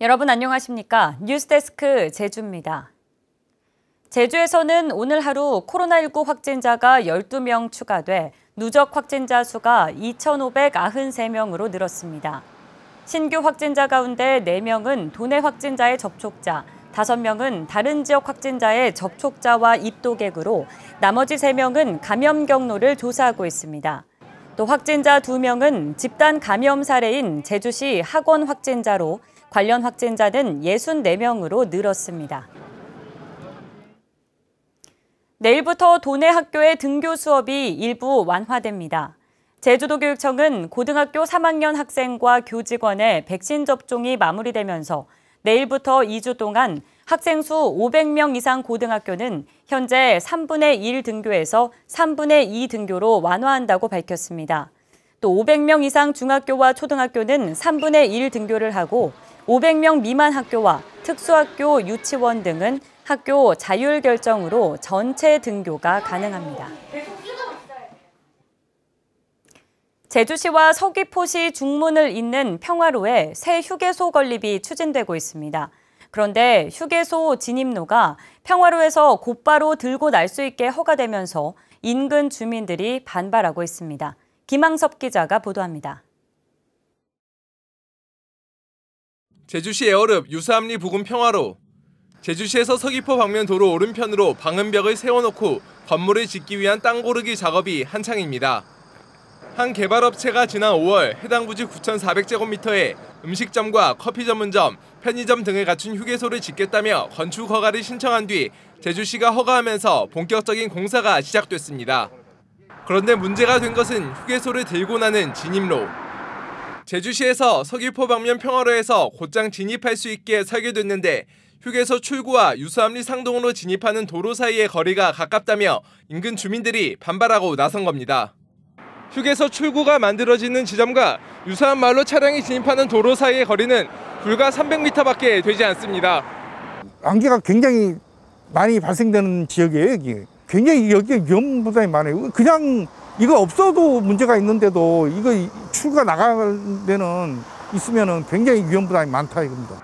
여러분 안녕하십니까? 뉴스데스크 제주입니다. 제주에서는 오늘 하루 코로나19 확진자가 12명 추가돼 누적 확진자 수가 2,593명으로 늘었습니다. 신규 확진자 가운데 4명은 도내 확진자의 접촉자, 5명은 다른 지역 확진자의 접촉자와 입도객으로 나머지 3명은 감염 경로를 조사하고 있습니다. 또 확진자 2명은 집단 감염 사례인 제주시 학원 확진자로 관련 확진자는 64명으로 늘었습니다. 내일부터 도내 학교의 등교 수업이 일부 완화됩니다. 제주도교육청은 고등학교 3학년 학생과 교직원의 백신 접종이 마무리되면서 내일부터 2주 동안 학생 수 500명 이상 고등학교는 현재 3분의 1 등교에서 3분의 2 등교로 완화한다고 밝혔습니다. 또 500명 이상 중학교와 초등학교는 3분의 1 등교를 하고 500명 미만 학교와 특수학교, 유치원 등은 학교 자율 결정으로 전체 등교가 가능합니다. 제주시와 서귀포시 중문을 잇는 평화로에 새 휴게소 건립이 추진되고 있습니다. 그런데 휴게소 진입로가 평화로에서 곧바로 들고 날 수 있게 허가되면서 인근 주민들이 반발하고 있습니다. 김항섭 기자가 보도합니다. 제주시 에어릅 유사암리 부근 평화로. 제주시에서 서귀포 방면 도로 오른편으로 방음벽을 세워놓고 건물을 짓기 위한 땅 고르기 작업이 한창입니다. 한 개발업체가 지난 5월 해당 부지 9,400제곱미터에 음식점과 커피 전문점, 편의점 등을 갖춘 휴게소를 짓겠다며 건축 허가를 신청한 뒤 제주시가 허가하면서 본격적인 공사가 시작됐습니다. 그런데 문제가 된 것은 휴게소를 들고 나는 진입로. 제주시에서 서귀포 방면 평화로에서 곧장 진입할 수 있게 설계됐는데 휴게소 출구와 유사암리 상동으로 진입하는 도로 사이의 거리가 가깝다며 인근 주민들이 반발하고 나선 겁니다. 휴게소 출구가 만들어지는 지점과 유사암 마을로 차량이 진입하는 도로 사이의 거리는 불과 300m밖에 되지 않습니다. 안개가 굉장히 많이 발생되는 지역이에요, 여기. 굉장히 여기 위험 부담이 많아요. 그냥 이거 없어도 문제가 있는데도 이거 출구가 나갈 데는 있으면 굉장히 위험 부담이 많다 이겁니다.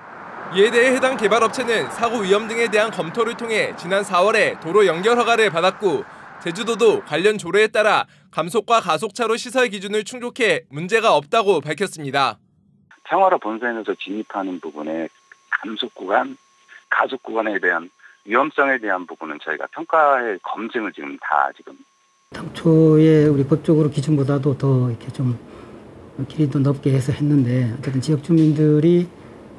이에 대해 해당 개발업체는 사고 위험 등에 대한 검토를 통해 지난 4월에 도로 연결 허가를 받았고 제주도도 관련 조례에 따라 감속과 가속차로 시설 기준을 충족해 문제가 없다고 밝혔습니다. 평화로 본선에서 진입하는 부분에 감속 구간, 가속 구간에 대한 위험성에 대한 부분은 저희가 평가의 검증을 지금 당초에 우리 법적으로 기준보다도 더 이렇게 좀 길이도 넓게 해서 했는데 어쨌든 지역 주민들이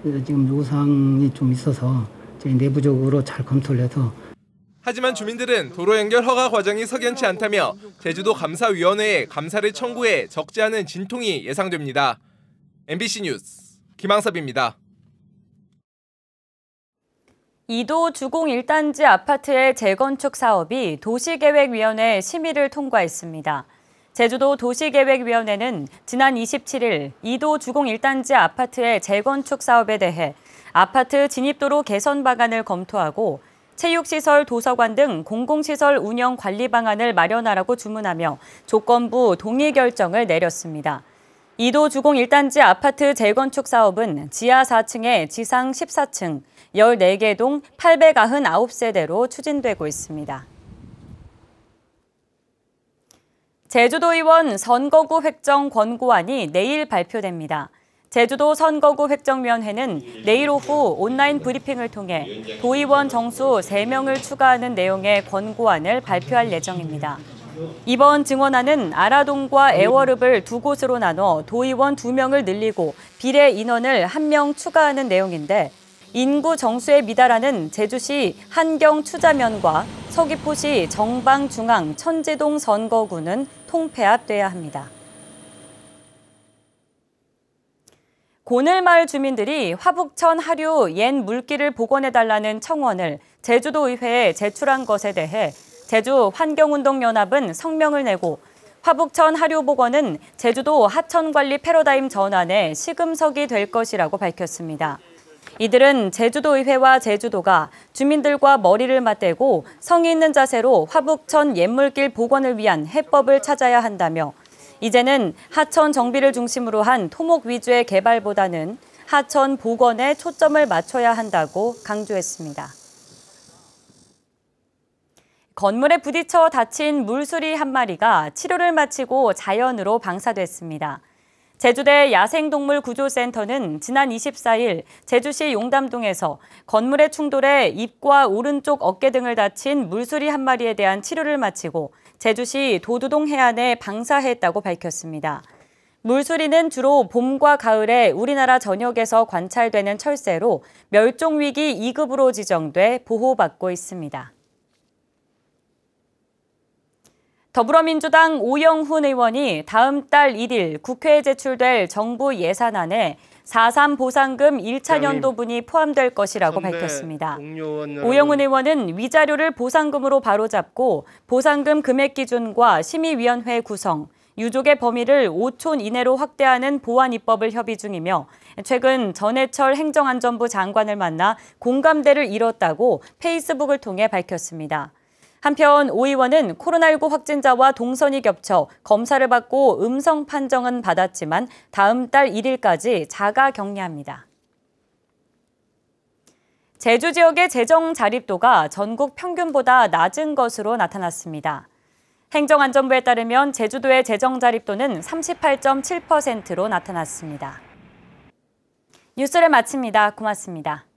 지금 요구사항이 좀 있어서 저희 내부적으로 잘 검토를 해서. 하지만 주민들은 도로 연결 허가 과정이 석연치 않다며 제주도 감사위원회에 감사를 청구해 적지 않은 진통이 예상됩니다. MBC 뉴스 김항섭입니다. 이도 주공 1단지 아파트의 재건축 사업이 도시계획위원회 심의를 통과했습니다. 제주도 도시계획위원회는 지난 27일 이도 주공 1단지 아파트의 재건축 사업에 대해 아파트 진입도로 개선 방안을 검토하고 체육시설, 도서관 등 공공시설 운영 관리 방안을 마련하라고 주문하며 조건부 동의 결정을 내렸습니다. 이도 주공 1단지 아파트 재건축 사업은 지하 4층에 지상 14층, 14개 동 899세대로 추진되고 있습니다. 제주도의원 선거구 획정 권고안이 내일 발표됩니다. 제주도 선거구 획정위원회는 내일 오후 온라인 브리핑을 통해 도의원 정수 3명을 추가하는 내용의 권고안을 발표할 예정입니다. 이번 증원안은 아라동과 애월읍을 2곳으로 나눠 도의원 2명을 늘리고 비례 인원을 1명 추가하는 내용인데 인구 정수에 미달하는 제주시 한경 추자면과 서귀포시 정방 중앙 천지동 선거구는 통폐합돼야 합니다. 고늘마을 주민들이 화북천 하류 옛 물길을 복원해달라는 청원을 제주도의회에 제출한 것에 대해 제주환경운동연합은 성명을 내고 화북천 하류 복원은 제주도 하천관리 패러다임 전환의 시금석이 될 것이라고 밝혔습니다. 이들은 제주도의회와 제주도가 주민들과 머리를 맞대고 성의 있는 자세로 화북천 옛물길 복원을 위한 해법을 찾아야 한다며 이제는 하천 정비를 중심으로 한 토목 위주의 개발보다는 하천 복원에 초점을 맞춰야 한다고 강조했습니다. 건물에 부딪혀 다친 물수리 한 마리가 치료를 마치고 자연으로 방사됐습니다. 제주대 야생동물구조센터는 지난 24일 제주시 용담동에서 건물의 충돌에 입과 오른쪽 어깨 등을 다친 물수리 한 마리에 대한 치료를 마치고 제주시 도두동 해안에 방사했다고 밝혔습니다. 물수리는 주로 봄과 가을에 우리나라 전역에서 관찰되는 철새로 멸종위기 2급으로 지정돼 보호받고 있습니다. 더불어민주당 오영훈 의원이 다음 달 1일 국회에 제출될 정부 예산안에 4.3 보상금 1차 연도분이 포함될 것이라고 밝혔습니다. 오영훈 의원은 위자료를 보상금으로 바로잡고 보상금 금액 기준과 심의위원회 구성, 유족의 범위를 5촌 이내로 확대하는 보완 입법을 협의 중이며 최근 전해철 행정안전부 장관을 만나 공감대를 이뤘다고 페이스북을 통해 밝혔습니다. 한편 오 의원은 코로나19 확진자와 동선이 겹쳐 검사를 받고 음성 판정은 받았지만 다음 달 1일까지 자가 격리합니다. 제주 지역의 재정 자립도가 전국 평균보다 낮은 것으로 나타났습니다. 행정안전부에 따르면 제주도의 재정 자립도는 38.7%로 나타났습니다. 뉴스를 마칩니다. 고맙습니다.